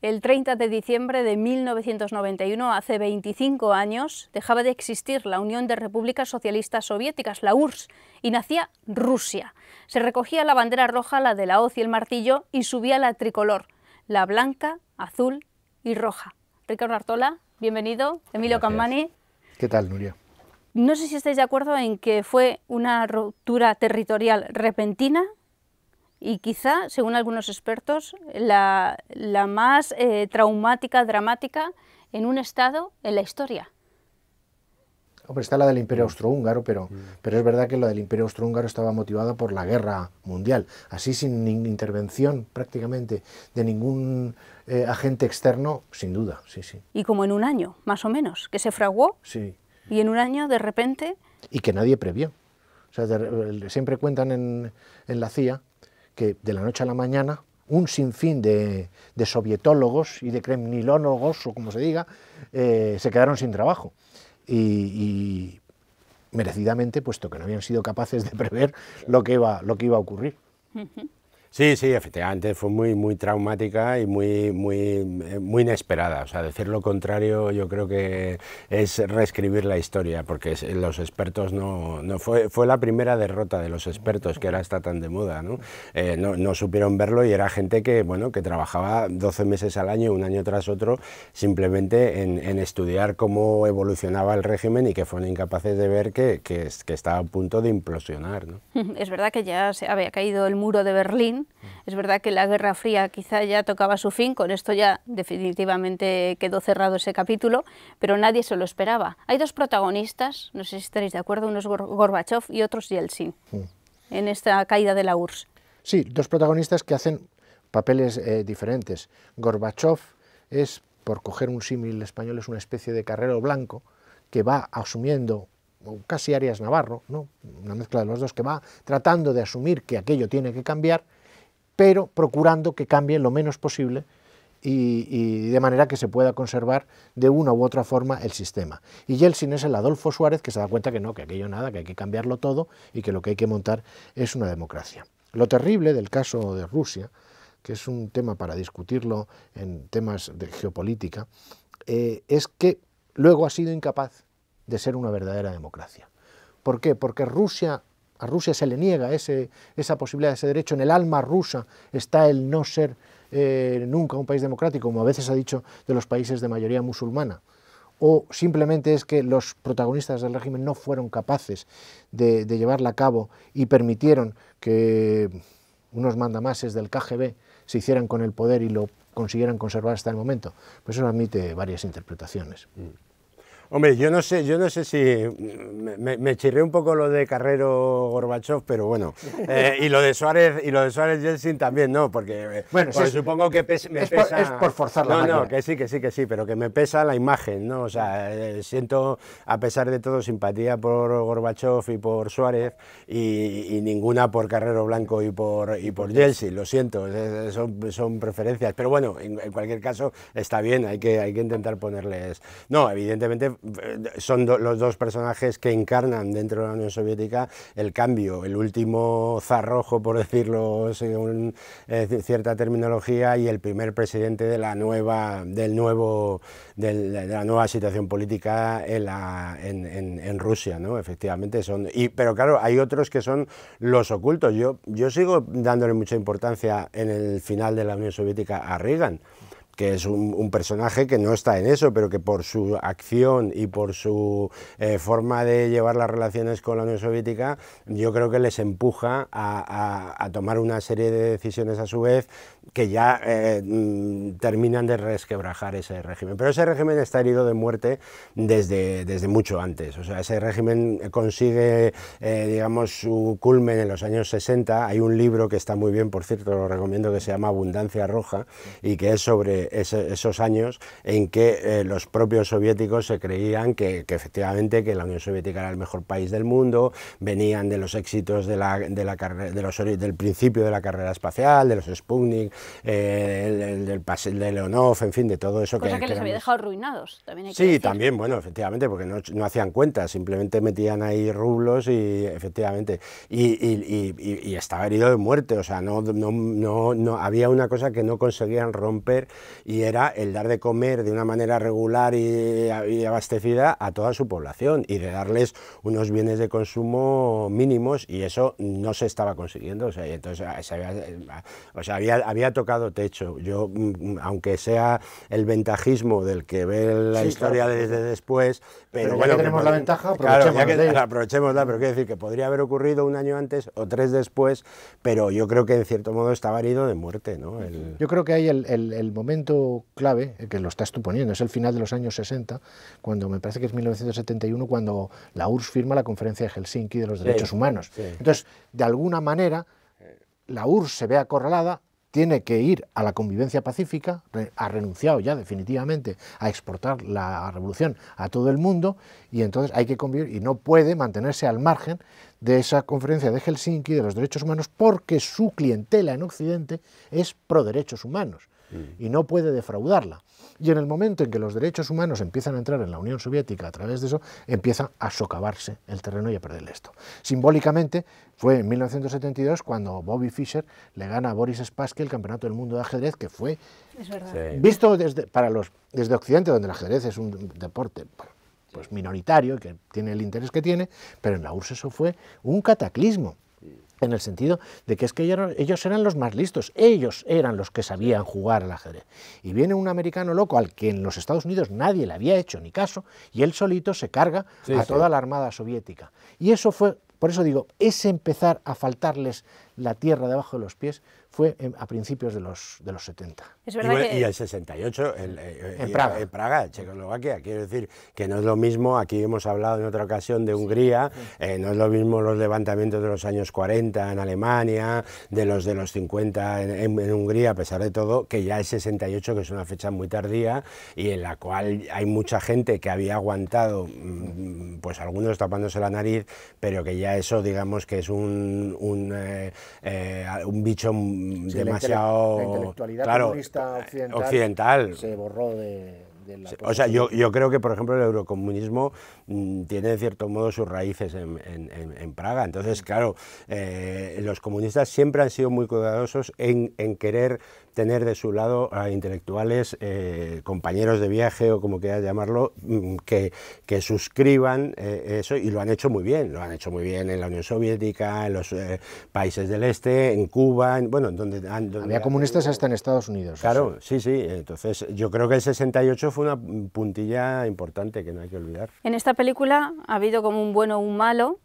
El 30 de diciembre de 1991, hace 25 años, dejaba de existir la Unión de Repúblicas Socialistas Soviéticas, la URSS, y nacía Rusia. Se recogía la bandera roja, la de la hoz y el martillo, y subía la tricolor, la blanca, azul y roja. Ricardo Artola, bienvenido. Emilio Cammani. ¿Qué tal, Nuria? No sé si estáis de acuerdo en que fue una ruptura territorial repentina y quizá, según algunos expertos, la más traumática, dramática en un Estado en la historia. Hombre, está la del Imperio Austrohúngaro, pero es verdad que lo del Imperio Austrohúngaro estaba motivado por la guerra mundial. Así, sin intervención prácticamente de ningún agente externo, sin duda, sí, sí. Y como en un año, más o menos, que se fraguó, sí. Y en un año, de repente... Y que nadie previó. O sea, siempre cuentan en la CIA que de la noche a la mañana un sinfín de sovietólogos y de kremlinólogos, o como se diga, se quedaron sin trabajo. Y merecidamente, puesto que no habían sido capaces de prever lo que iba a ocurrir. Sí, sí, efectivamente fue muy traumática y muy inesperada. O sea, decir lo contrario yo creo que es reescribir la historia, porque los expertos no fue la primera derrota de los expertos, que ahora está tan de moda, ¿no? No supieron verlo, y era gente que, bueno, que trabajaba 12 meses al año, un año tras otro, simplemente en estudiar cómo evolucionaba el régimen, y que fueron incapaces de ver que estaba a punto de implosionar, ¿no? Es verdad que ya se había caído el muro de Berlín. Es verdad que la Guerra Fría quizá ya tocaba su fin, con esto ya definitivamente quedó cerrado ese capítulo, pero nadie se lo esperaba. Hay dos protagonistas, no sé si estaréis de acuerdo, uno es Gorbachov y otro es Yeltsin, en esta caída de la URSS. Sí, dos protagonistas que hacen papeles diferentes. Gorbachov es, por coger un símil español, es una especie de Carrero Blanco que va asumiendo, casi Arias Navarro, ¿no? Una mezcla de los dos, que va tratando de asumir que aquello tiene que cambiar, pero procurando que cambie lo menos posible y de manera que se pueda conservar de una u otra forma el sistema. Y Yeltsin es el Adolfo Suárez, que se da cuenta que no, que aquello nada, que hay que cambiarlo todo y que lo que hay que montar es una democracia. Lo terrible del caso de Rusia, que es un tema para discutirlo en temas de geopolítica, es que luego ha sido incapaz de ser una verdadera democracia. ¿Por qué? Porque a Rusia se le niega esa posibilidad, ese derecho. En el alma rusa está el no ser nunca un país democrático, como a veces ha dicho de los países de mayoría musulmana. O simplemente es que los protagonistas del régimen no fueron capaces de llevarla a cabo y permitieron que unos mandamases del KGB se hicieran con el poder y lo consiguieran conservar hasta el momento. Pues eso admite varias interpretaciones. Hombre, yo no sé si me chirré un poco lo de Carrero Gorbachov, pero bueno, y lo de Suárez Yeltsin también, no, porque bueno, pues supongo que me pesa. Es por forzar la máquina. No, que sí, pero que me pesa la imagen, ¿no? O sea, siento, a pesar de todo, simpatía por Gorbachov y por Suárez, y ninguna por Carrero Blanco y por Yeltsin, lo siento, son preferencias, pero bueno, en cualquier caso está bien, hay que intentar ponerles. No, evidentemente son los dos personajes que encarnan dentro de la Unión Soviética el cambio, el último zar rojo, por decirlo según cierta terminología, y el primer presidente de la nueva situación política en Rusia, ¿no? Efectivamente pero claro, hay otros que son los ocultos. Yo sigo dándole mucha importancia en el final de la Unión Soviética a Reagan, que es un personaje que no está en eso, pero que por su acción y por su forma de llevar las relaciones con la Unión Soviética, yo creo que les empuja a tomar una serie de decisiones a su vez que ya terminan de resquebrajar ese régimen. Pero ese régimen está herido de muerte desde mucho antes. O sea, ese régimen consigue, digamos, su culmen en los años 60. Hay un libro que está muy bien, por cierto, lo recomiendo, que se llama Abundancia Roja, y que es sobre esos años en que los propios soviéticos se creían que efectivamente que la Unión Soviética era el mejor país del mundo, venían de los éxitos del principio de la carrera espacial, de los Sputnik, de Leonov, en fin, de todo eso. Cosa que les había dejado arruinados, también hay que Sí, decir. también, bueno, efectivamente, porque no hacían cuentas, simplemente metían ahí rublos y efectivamente, y estaba herido de muerte, o sea, no había una cosa que no conseguían romper, y era el dar de comer de una manera regular y abastecida a toda su población, y de darles unos bienes de consumo mínimos, y eso no se estaba consiguiendo, o sea, y entonces había tocado techo. Yo, aunque sea el ventajismo del que ve la historia claro, desde después, pero ya bueno, que tenemos la ventaja, claro, ya aprovechémosla. que aprovechémosla, pero quiero decir que podría haber ocurrido un año antes o 3 después, pero yo creo que en cierto modo estaba herido de muerte, ¿no? Yo creo que hay el momento clave, que lo estás tú poniendo, es el final de los años 60, cuando me parece que es 1971, cuando la URSS firma la Conferencia de Helsinki de los Derechos Humanos. Sí. Entonces, de alguna manera, la URSS se ve acorralada, tiene que ir a la convivencia pacífica, ha renunciado ya definitivamente a exportar la revolución a todo el mundo, y entonces hay que convivir, y no puede mantenerse al margen de esa conferencia de Helsinki de los derechos humanos, porque su clientela en Occidente es pro derechos humanos y no puede defraudarla. Y en el momento en que los derechos humanos empiezan a entrar en la Unión Soviética a través de eso, empieza a socavarse el terreno y a perder esto. Simbólicamente fue en 1972 cuando Bobby Fischer le gana a Boris Spassky el Campeonato del Mundo de Ajedrez, que fue visto desde Occidente, donde el ajedrez es un deporte pues minoritario, que tiene el interés que tiene, pero en la URSS eso fue un cataclismo, en el sentido de que es que ellos eran los más listos, ellos eran los que sabían jugar al ajedrez. Y viene un americano loco al que en los Estados Unidos nadie le había hecho ni caso, y él solito se carga a toda la armada soviética. Y eso fue, por eso digo, ese empezar a faltarles la tierra debajo de los pies fue a principios de los 70. Es verdad y el 68 en Praga. En Praga, Checoslovaquia. Quiero decir que no es lo mismo, aquí hemos hablado en otra ocasión de Hungría, no es lo mismo los levantamientos de los años 40 en Alemania, de los 50 en Hungría, a pesar de todo, que ya el 68, que es una fecha muy tardía y en la cual hay mucha gente que había aguantado, pues algunos tapándose la nariz, pero que ya eso, digamos que es un bicho demasiado... La intelectualidad comunista occidental se borró de la... O sea, yo creo que, por ejemplo, el eurocomunismo tiene, de cierto modo, sus raíces en Praga. Entonces, claro, los comunistas siempre han sido muy cuidadosos en querer tener de su lado a intelectuales, compañeros de viaje o como quieras llamarlo, que suscriban eso, y lo han hecho muy bien. Lo han hecho muy bien en la Unión Soviética, en los países del Este, en Cuba, bueno, donde había comunistas hasta en Estados Unidos. Claro, sí. Entonces, yo creo que el 68 fue una puntilla importante que no hay que olvidar. En esta película ha habido como un bueno o un malo,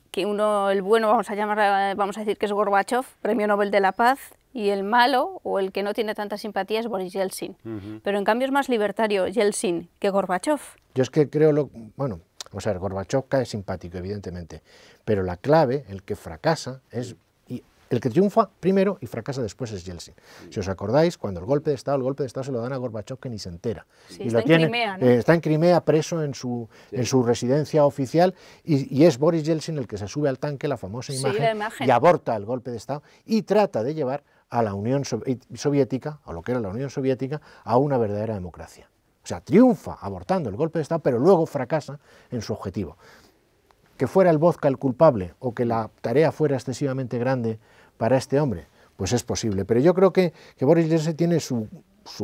que el bueno vamos a decir que es Gorbachov, Premio Nobel de la Paz, y el malo, o el que no tiene tanta simpatía, es Boris Yeltsin. Pero en cambio es más libertario Yeltsin que Gorbachov. Yo es que creo, bueno, vamos a ver, Gorbachov cae simpático, evidentemente, pero la clave, el que fracasa, el que triunfa primero y fracasa después es Yeltsin. Si os acordáis, cuando el golpe de Estado se lo dan a Gorbachov, que ni se entera. Sí, y está en Crimea, ¿no? Está en Crimea, preso en su residencia oficial, y es Boris Yeltsin el que se sube al tanque, la famosa imagen, y aborta el golpe de Estado y trata de llevar a la Unión Soviética, a lo que era la Unión Soviética, a una verdadera democracia. O sea, triunfa abortando el golpe de Estado, pero luego fracasa en su objetivo. Que fuera el vodka el culpable, o que la tarea fuera excesivamente grande para este hombre, pues es posible. Pero yo creo que Boris Yeltsin tiene su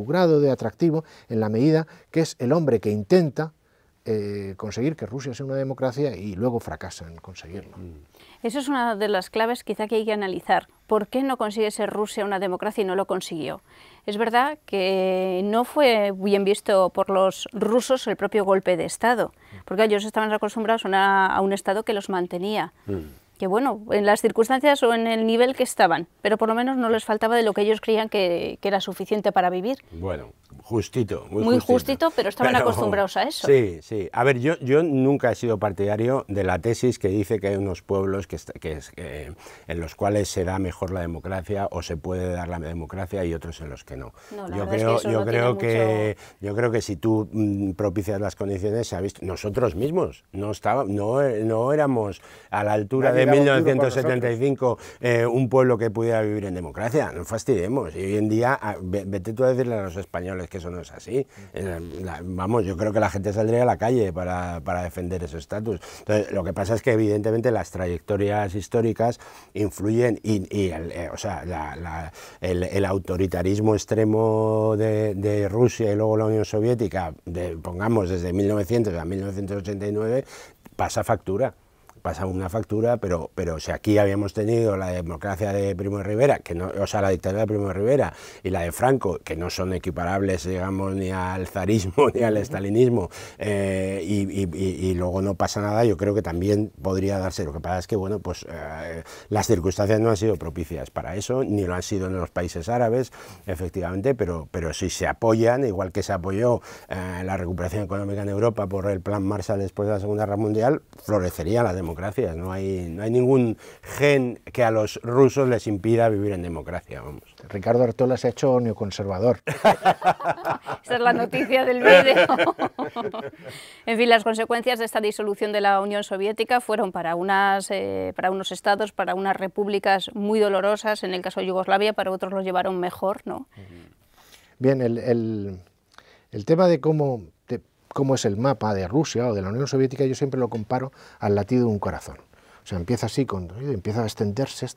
grado de atractivo en la medida que es el hombre que intenta conseguir que Rusia sea una democracia y luego fracasa en conseguirlo. Eso es una de las claves quizá que hay que analizar. ¿Por qué no consigue ser Rusia una democracia y no lo consiguió? Es verdad que no fue bien visto por los rusos el propio golpe de Estado, porque ellos estaban acostumbrados a un Estado que los mantenía. Que bueno, en las circunstancias o en el nivel que estaban, pero por lo menos no les faltaba de lo que ellos creían que era suficiente para vivir. Bueno, justito. Muy justito, pero estaban acostumbrados a eso. Sí, sí. A ver, yo nunca he sido partidario de la tesis que dice que hay unos pueblos en los cuales se da mejor la democracia o se puede dar la democracia y otros en los que no. Yo creo que si tú propicias las condiciones, se ha visto, nosotros mismos no éramos a la altura de 1975 un pueblo que pudiera vivir en democracia, no fastidiemos. Y hoy en día, vete tú a decirle a los españoles que eso no es así. Vamos, yo creo que la gente saldría a la calle para defender ese estatus. Entonces, lo que pasa es que evidentemente las trayectorias históricas influyen y el autoritarismo extremo de Rusia y luego la Unión Soviética, pongamos desde 1900 a 1989, pasa una factura, pero si aquí habíamos tenido la democracia de Primo de Rivera, la dictadura de Primo de Rivera y la de Franco, que no son equiparables, digamos, ni al zarismo ni al estalinismo, y luego no pasa nada, yo creo que también podría darse. Lo que pasa es que, bueno, pues las circunstancias no han sido propicias para eso, ni lo han sido en los países árabes, efectivamente, pero si se apoyan, igual que se apoyó la recuperación económica en Europa por el Plan Marshall después de la Segunda Guerra Mundial, florecería la democracia. No hay ningún gen que a los rusos les impida vivir en democracia, vamos. Ricardo Artola se ha hecho neoconservador. Esa es la noticia del vídeo. En fin, las consecuencias de esta disolución de la Unión Soviética fueron para unos estados, para unas repúblicas muy dolorosas, en el caso de Yugoslavia, para otros los llevaron mejor, ¿no? Bien, el tema de cómo es el mapa de Rusia o de la Unión Soviética, yo siempre lo comparo al latido de un corazón. O sea, empieza así, empieza a extenderse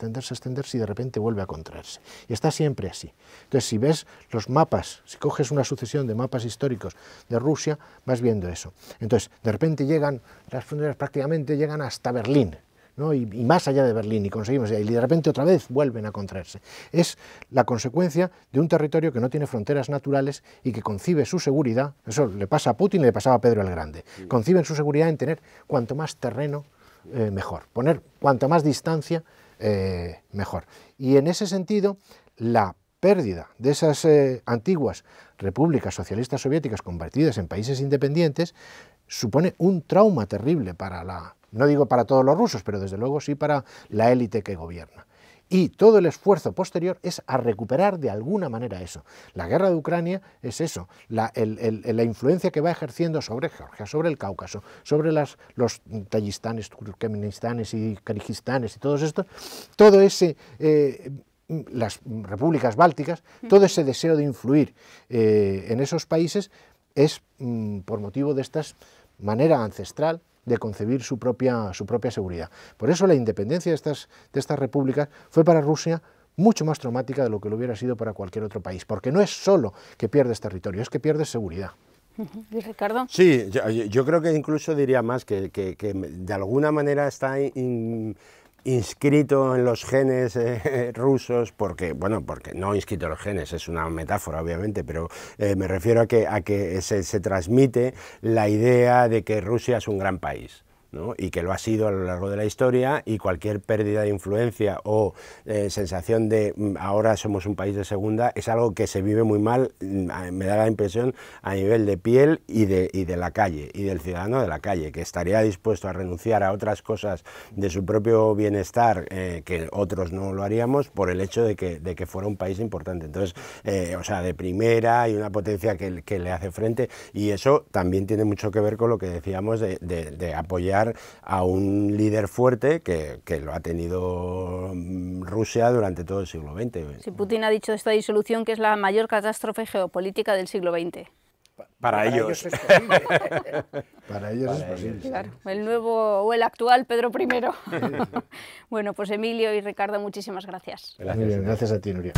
y de repente vuelve a contraerse. Y está siempre así. Entonces, si ves los mapas, si coges una sucesión de mapas históricos de Rusia, vas viendo eso. Entonces, de repente las fronteras prácticamente llegan hasta Berlín, ¿no? Y más allá de Berlín, y conseguimos, y de repente otra vez vuelven a contraerse. Es la consecuencia de un territorio que no tiene fronteras naturales y que concibe su seguridad, eso le pasa a Putin y le pasaba a Pedro el Grande, conciben su seguridad en tener cuanto más terreno mejor, poner cuanto más distancia mejor. Y en ese sentido, la pérdida de esas antiguas repúblicas socialistas soviéticas convertidas en países independientes supone un trauma terrible no digo para todos los rusos, pero desde luego sí para la élite que gobierna. Y todo el esfuerzo posterior es a recuperar de alguna manera eso. La guerra de Ucrania es eso, la influencia que va ejerciendo sobre Georgia, sobre el Cáucaso, sobre los Tayistanes, Turkmenistanes y Kirguistanes y todos estos, las repúblicas bálticas, todo ese deseo de influir en esos países es por motivo de esta manera ancestral de concebir su propia seguridad. Por eso la independencia de estas repúblicas fue para Rusia mucho más traumática de lo que lo hubiera sido para cualquier otro país, porque no es solo que pierdes territorio, es que pierdes seguridad. ¿Y Ricardo? Sí, yo creo que incluso diría más que de alguna manera está inscrito en los genes rusos, porque no inscrito en los genes, es una metáfora obviamente, pero me refiero a que se transmite la idea de que Rusia es un gran país, ¿no? Y que lo ha sido a lo largo de la historia, y cualquier pérdida de influencia o sensación de ahora somos un país de segunda es algo que se vive muy mal, me da la impresión, a nivel de piel y de la calle, y del ciudadano de la calle, que estaría dispuesto a renunciar a otras cosas de su propio bienestar que otros no lo haríamos por el hecho de que fuera un país importante. Entonces, de primera, y una potencia que le hace frente, y eso también tiene mucho que ver con lo que decíamos de apoyar a un líder fuerte que lo ha tenido Rusia durante todo el siglo XX. Sí, Putin ha dicho de esta disolución que es la mayor catástrofe geopolítica del siglo XX. Para ellos es posible. Para ellos es posible. Claro, el nuevo o el actual Pedro I. Bueno, pues Emilio y Ricardo, muchísimas gracias. Gracias a ti, Nuria.